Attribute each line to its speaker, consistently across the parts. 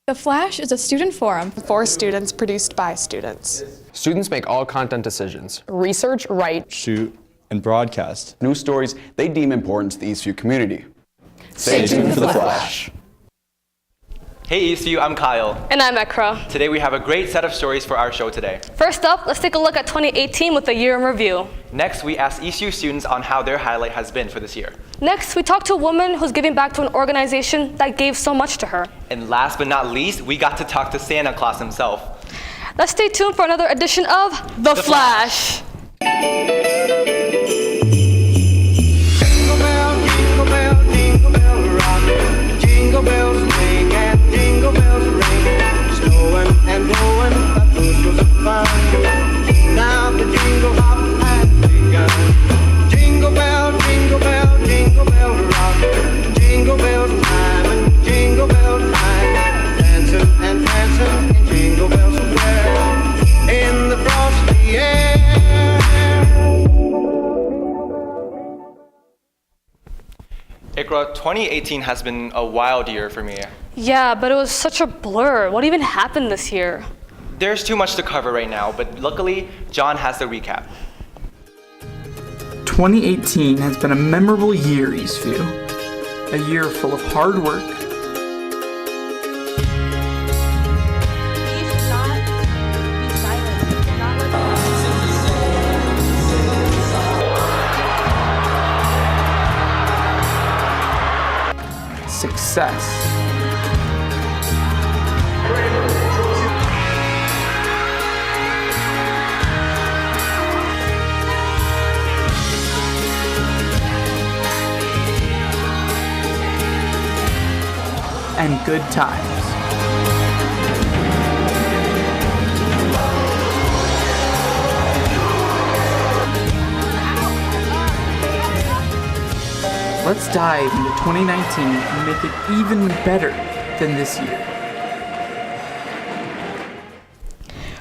Speaker 1: The Flash is a student forum
Speaker 2: for students, produced by students.
Speaker 3: Students make all content decisions.
Speaker 4: Research, write,
Speaker 5: shoot, and broadcast
Speaker 6: news stories they deem important to the Eastview community.
Speaker 5: Stay tuned for The Flash.
Speaker 7: Hey Eastview, I'm Kyle.
Speaker 8: And I'm Iqra.
Speaker 7: Today we have a great set of stories for our show today.
Speaker 8: First up, let's take a look at 2018 with the year in review.
Speaker 7: Next, we ask Eastview students on how their highlight has been for this year.
Speaker 8: Next, we talk to a woman who's giving back to an organization that gave so much to her.
Speaker 7: And last but not least, we got to talk to Santa Claus himself.
Speaker 8: Let's stay tuned for another edition of The Flash.
Speaker 9: Jingle bell, jingle bell, jingle bell rock. Jingle bells ring and jingle bells ring. Snowing and blowing, a bushels of fun. Now the jingle hop has begun. Jingle bell, jingle bell, jingle bell rock. Jingle bell time and jingle bell time. Dancing and prancing in Jingle Bell Square. In the frosty air.
Speaker 7: Iqra, 2018 has been a wild year for me.
Speaker 8: Yeah, but it was such a blur. What even happened this year?
Speaker 7: There's too much to cover right now, but luckily, John has the recap.
Speaker 10: 2018 has been a memorable year, Eastview. A year full of hard work, success, and good times. Let's dive into 2019 and make it even better than this year.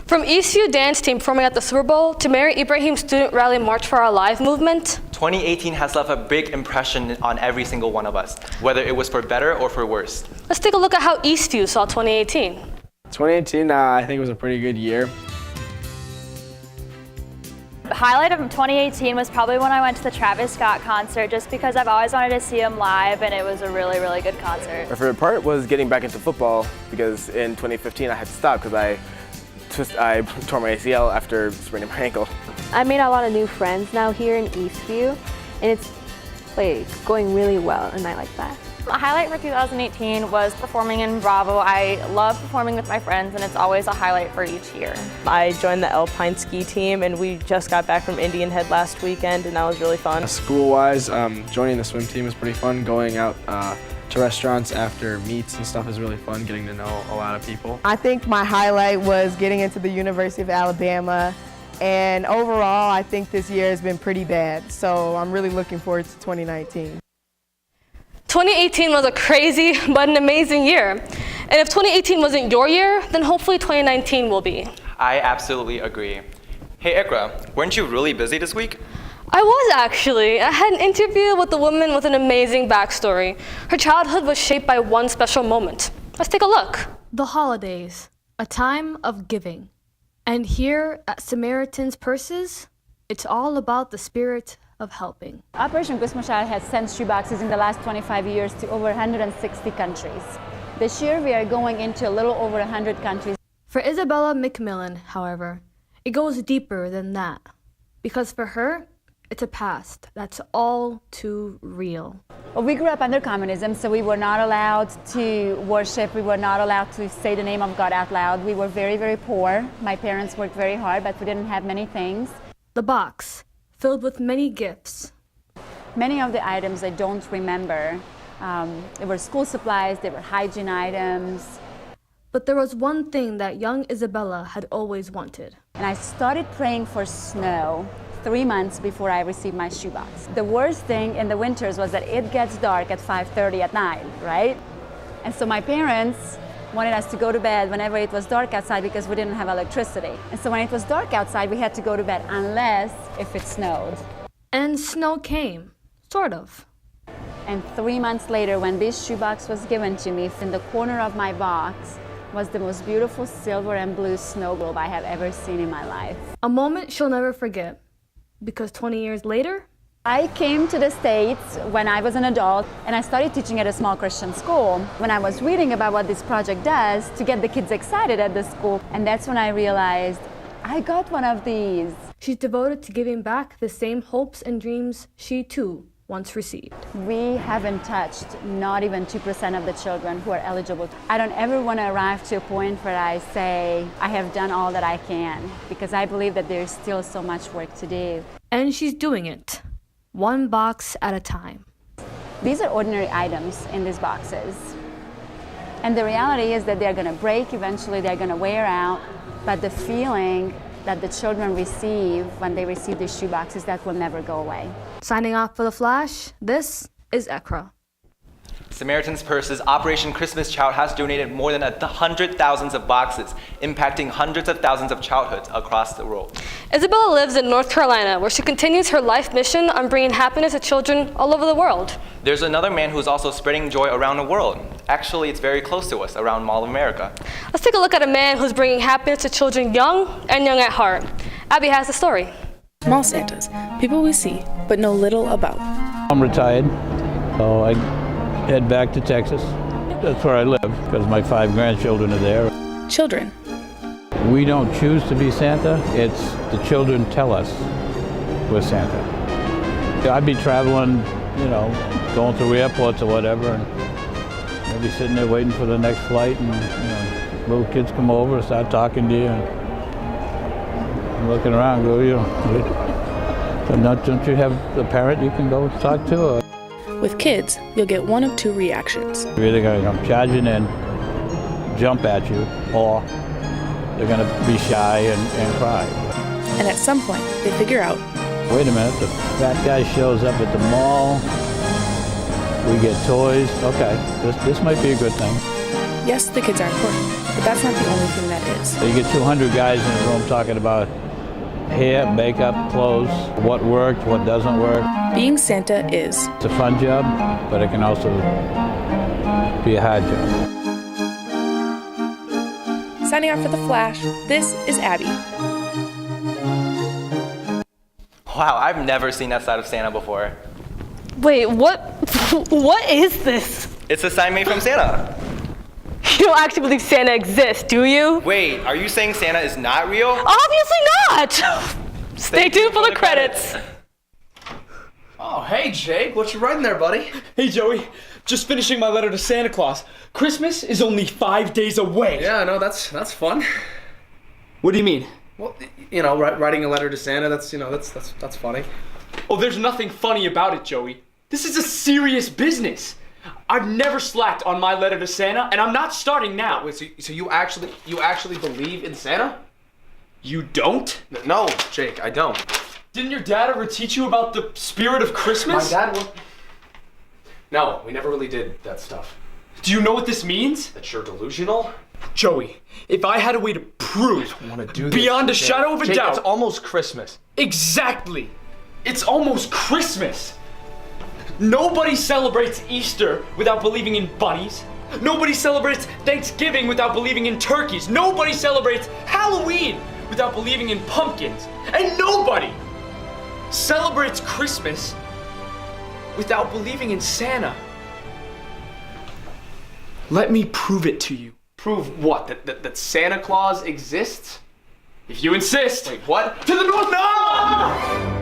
Speaker 8: From Eastview dance team performing at the Super Bowl to Mary Ibrahim's student rally March for Our Lives movement,
Speaker 7: 2018 has left a big impression on every single one of us, whether it was for better or for worse.
Speaker 8: let's take a look at how Eastview saw 2018.
Speaker 11: 2018, I think, was a pretty good year.
Speaker 12: The highlight of 2018 was probably when I went to the Travis Scott concert, just because I've always wanted to see him live, and it was a really, really good concert.
Speaker 11: My favorite part was getting back into football, because in 2015 I had to stop because I tore my ACL after spraining my ankle.
Speaker 13: I made a lot of new friends now here in Eastview, and it's like going really well, and I like that.
Speaker 12: A highlight for 2018 was performing in Bravo. I love performing with my friends, and it's always a highlight for each year.
Speaker 14: I joined the Alpine ski team, and we just got back from Indian Head last weekend, and that was really fun.
Speaker 11: School-wise, joining the swim team is pretty fun. Going out to restaurants after meets and stuff is really fun, getting to know a lot of people.
Speaker 15: I think my highlight was getting into the University of Alabama, and overall I think this year has been pretty bad, so I'm really looking forward to 2019.
Speaker 8: 2018 was a crazy but an amazing year. And if 2018 wasn't your year, then hopefully 2019 will be.
Speaker 7: I absolutely agree. Hey Iqra, weren't you really busy this week?
Speaker 8: I was actually. I had an interview with a woman with an amazing backstory. Her childhood was shaped by one special moment. Let's take a look.
Speaker 16: The holidays, a time of giving. And here at Samaritan's Purses, it's all about the spirit of helping.
Speaker 17: Operation Gusmashal has sent shoeboxes in the last 25 years to over 160 countries. This year we are going into a little over 100 countries.
Speaker 16: For Isabella McMillan, however, it goes deeper than that. Because for her, it's a past that's all too real.
Speaker 17: Well, we grew up under communism, so we were not allowed to worship. We were not allowed to say the name of God out loud. We were very, very poor. My parents worked very hard, but we didn't have many things.
Speaker 16: The box, filled with many gifts.
Speaker 17: Many of the items I don't remember. They were school supplies, they were hygiene items.
Speaker 16: But there was one thing that young Isabella had always wanted.
Speaker 17: And I started praying for snow 3 months before I received my shoebox. The worst thing in the winters was that it gets dark at 5:30 at night, right? And so my parents wanted us to go to bed whenever it was dark outside because we didn't have electricity. And so when it was dark outside, we had to go to bed unless if it snowed.
Speaker 16: And snow came, sort of.
Speaker 17: And 3 months later, when this shoebox was given to me, in the corner of my box, was the most beautiful silver and blue snow globe I have ever seen in my life.
Speaker 16: A moment she'll never forget, because 20 years later,
Speaker 17: I came to the States when I was an adult, and I started teaching at a small Christian school. When I was reading about what this project does to get the kids excited at the school, and that's when I realized I got one of these.
Speaker 16: She's devoted to giving back the same hopes and dreams she too once received.
Speaker 17: We haven't touched not even 2% of the children who are eligible. I don't ever want to arrive to a point where I say I have done all that I can, because I believe that there's still so much work to do.
Speaker 16: And she's doing it, one box at a time.
Speaker 17: These are ordinary items in these boxes. And the reality is that they're going to break eventually, they're going to wear out, but the feeling that the children receive when they receive these shoe boxes, that will never go away.
Speaker 16: Signing off for The Flash, this is Iqra.
Speaker 7: Samaritan's Purse's Operation Christmas Child has donated more than 100,000 of boxes, impacting hundreds of thousands of childhoods across the world.
Speaker 8: Isabella lives in North Carolina, where she continues her life mission on bringing happiness to children all over the world.
Speaker 7: There's another man who's also spreading joy around the world. Actually, it's very close to us, around Mall of America.
Speaker 8: Let's take a look at a man who's bringing happiness to children young and young at heart. Abby has the story.
Speaker 4: Small Santas, people we see but know little about.
Speaker 18: I'm retired, so I head back to Texas. That's where I live because my 5 grandchildren are there.
Speaker 4: Children.
Speaker 18: We don't choose to be Santa, it's the children tell us we're Santa. I'd be traveling, going through airports or whatever, and I'd be sitting there waiting for the next flight, and little kids come over and start talking to you, and I'm looking around, go, don't you have a parent you can go talk to? Or?
Speaker 4: With kids, you'll get one of 2 reactions.
Speaker 18: They're either going to come charging in, jump at you, or they're going to be shy and cry.
Speaker 4: And at some point, they figure out,
Speaker 18: wait a minute, the fat guy shows up at the mall, we get toys, okay, this might be a good thing.
Speaker 4: Yes, the kids are important, but that's not the only thing that is.
Speaker 18: So you get 200 guys in a room talking about hair, makeup, clothes, what worked, what doesn't work.
Speaker 4: Being Santa is.
Speaker 18: It's a fun job, but it can also be a hard job.
Speaker 4: Signing off for The Flash, this is Abby.
Speaker 7: Wow, I've never seen that side of Santa before.
Speaker 8: Wait, what is this?
Speaker 7: It's a sign made from Santa.
Speaker 8: You don't actually believe Santa exists, do you?
Speaker 7: Wait, are you saying Santa is not real?
Speaker 8: Obviously not! Stay tuned for the credits.
Speaker 19: Oh, hey Jake, what you writing there, buddy? Hey Joey, just finishing my letter to Santa Claus. Christmas is only 5 days away.
Speaker 11: Yeah, I know, that's fun.
Speaker 19: What do you mean?
Speaker 11: Well, writing a letter to Santa, that's funny.
Speaker 19: Oh, there's nothing funny about it, Joey. This is a serious business. I've never slacked on my letter to Santa, and I'm not starting now.
Speaker 11: Wait, so you actually believe in Santa?
Speaker 19: You don't?
Speaker 11: No, Jake, I don't.
Speaker 19: Didn't your dad ever teach you about the spirit of Christmas?
Speaker 11: My dad was... No, we never really did that stuff.
Speaker 19: Do you know what this means?
Speaker 11: That you're delusional?
Speaker 19: Joey, if I had a way to prove
Speaker 11: I want to do this,
Speaker 19: beyond a
Speaker 11: Jake.
Speaker 19: shadow of a
Speaker 11: Jake,
Speaker 19: doubt...
Speaker 11: It's almost Christmas.
Speaker 19: Exactly! It's almost Christmas! Nobody celebrates Easter without believing in bunnies. Nobody celebrates Thanksgiving without believing in turkeys. Nobody celebrates Halloween without believing in pumpkins. And nobody celebrates Christmas without believing in Santa. Let me prove it to you.
Speaker 11: Prove what? That Santa Claus exists?
Speaker 19: If you insist.
Speaker 11: Wait, what?
Speaker 19: To the north! No!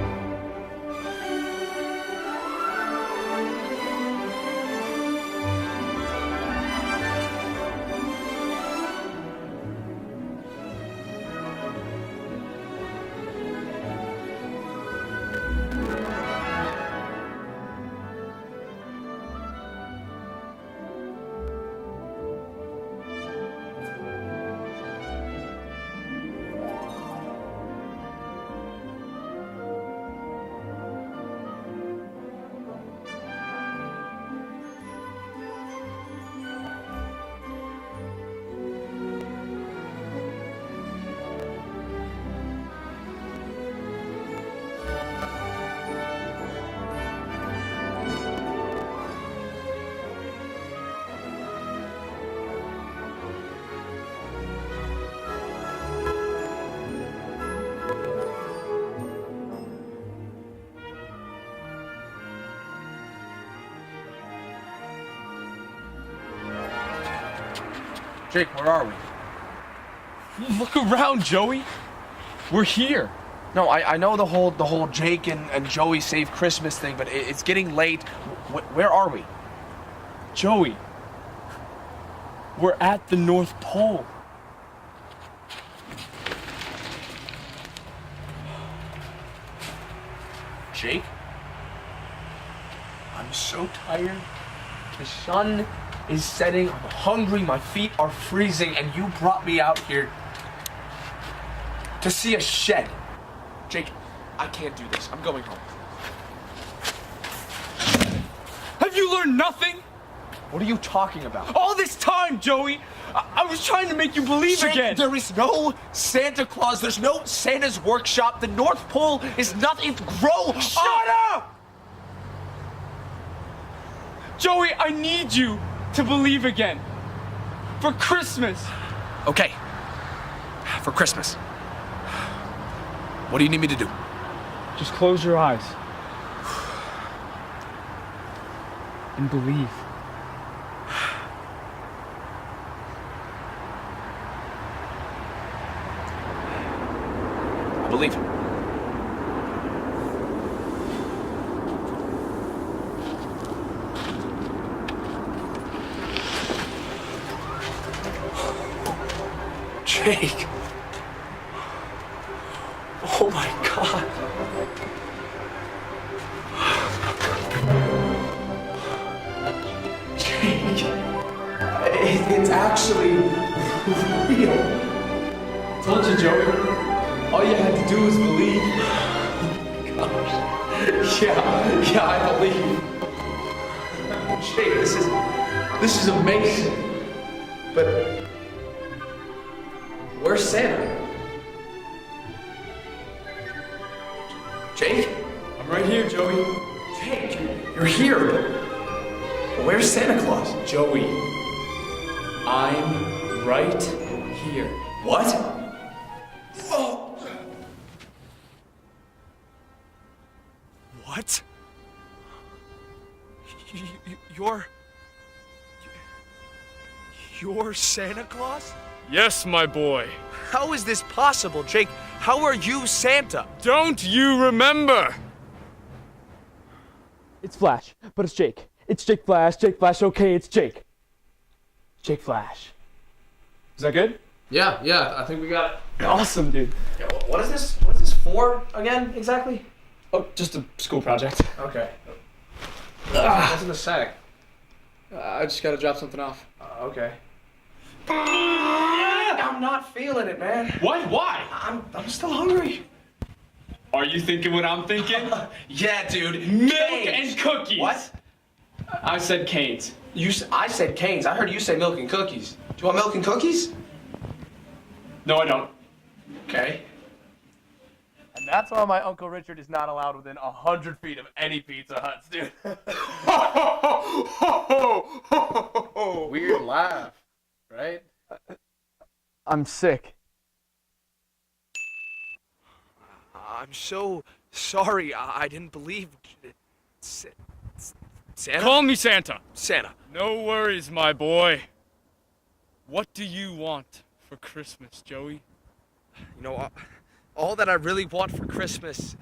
Speaker 19: Jake, where are we? Look around, Joey. We're here.
Speaker 11: No, I know the whole Jake and Joey Save Christmas thing, but it's getting late. Where are we?
Speaker 19: Joey, we're at the North Pole.
Speaker 11: Jake? I'm so tired. The sun is setting. I'm hungry. My feet are freezing, and you brought me out here to see a shed. Jake, I can't do this. I'm going home.
Speaker 19: Have you learned nothing?
Speaker 11: What are you talking about?
Speaker 19: All this time, Joey! I was trying to make you believe again!
Speaker 11: There is no Santa Claus. There's no Santa's workshop. The North Pole is nothing. Grow
Speaker 19: Shut up! Joey, I need you to believe again. For Christmas.
Speaker 11: Okay. For Christmas. What do you need me to do?
Speaker 19: Just close your eyes. And believe.
Speaker 11: I believe. Jake. Oh my God. Jake. It's actually real.
Speaker 19: I told you, Joey. All you had to do was believe.
Speaker 11: Gosh. Yeah, I believe. Jake, this is amazing. But where's Santa? Jake?
Speaker 19: I'm right here, Joey.
Speaker 11: Jake, you're here, but where's Santa Claus?
Speaker 19: Joey, I'm right here.
Speaker 11: What? Oh. What? You're Santa Claus?
Speaker 19: Yes, my boy.
Speaker 11: How is this possible, Jake? How are you Santa?
Speaker 19: Don't you remember?
Speaker 10: It's Flash, but it's Jake. It's Jake Flash, okay, it's Jake. Jake Flash.
Speaker 19: Is that good?
Speaker 11: Yeah, I think we got it.
Speaker 19: Awesome, dude.
Speaker 11: Yeah, what is this for again, exactly?
Speaker 19: Oh, just a school project.
Speaker 11: Okay. What's in the sack?
Speaker 19: I just gotta drop something off.
Speaker 11: Okay. I'm not feeling it, man.
Speaker 19: What? Why?
Speaker 11: I'm still hungry.
Speaker 19: Are you thinking what I'm thinking?
Speaker 11: Yeah, dude.
Speaker 19: Milk
Speaker 11: Canes.
Speaker 19: and cookies.
Speaker 11: What?
Speaker 19: I said canes.
Speaker 11: I said canes. I heard you say milk and cookies. Do you want milk and cookies?
Speaker 19: No, I don't.
Speaker 11: Okay.
Speaker 20: And that's why my Uncle Richard is not allowed within 100 feet of any Pizza Huts, dude.
Speaker 11: Weird laugh, right?
Speaker 20: I'm sick.
Speaker 11: I'm so sorry. I didn't believe. Santa?
Speaker 19: Call me Santa.
Speaker 11: Santa.
Speaker 19: No worries, my boy. What do you want for Christmas, Joey?
Speaker 11: You know, all that I really want for Christmas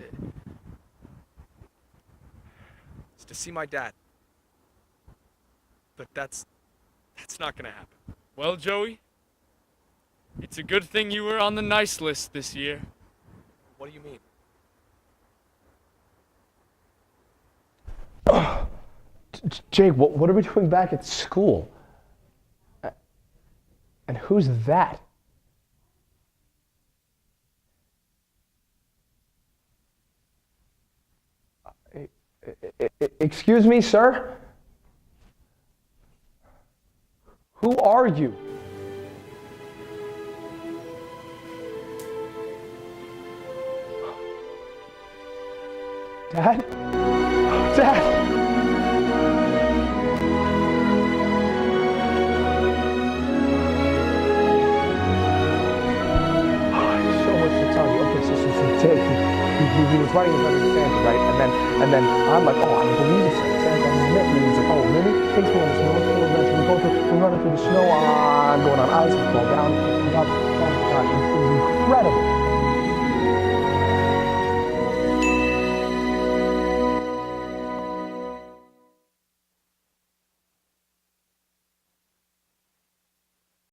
Speaker 11: is to see my dad. But that's not gonna happen.
Speaker 19: Well, Joey, it's a good thing you were on the nice list this year.
Speaker 11: What do you mean?
Speaker 20: Jake, what are we doing back at school? And who's that? Excuse me, sir? Who are you? Dad? Dad! So much to tell you. Okay, so Jake, he was everybody is under Santa, right? And then I'm like, oh, I don't believe it's Santa. And he's like, oh, really? Takes me on this North Pole adventure. We're running through the snow. I'm going on ice. We fall down. Oh my God, it was incredible.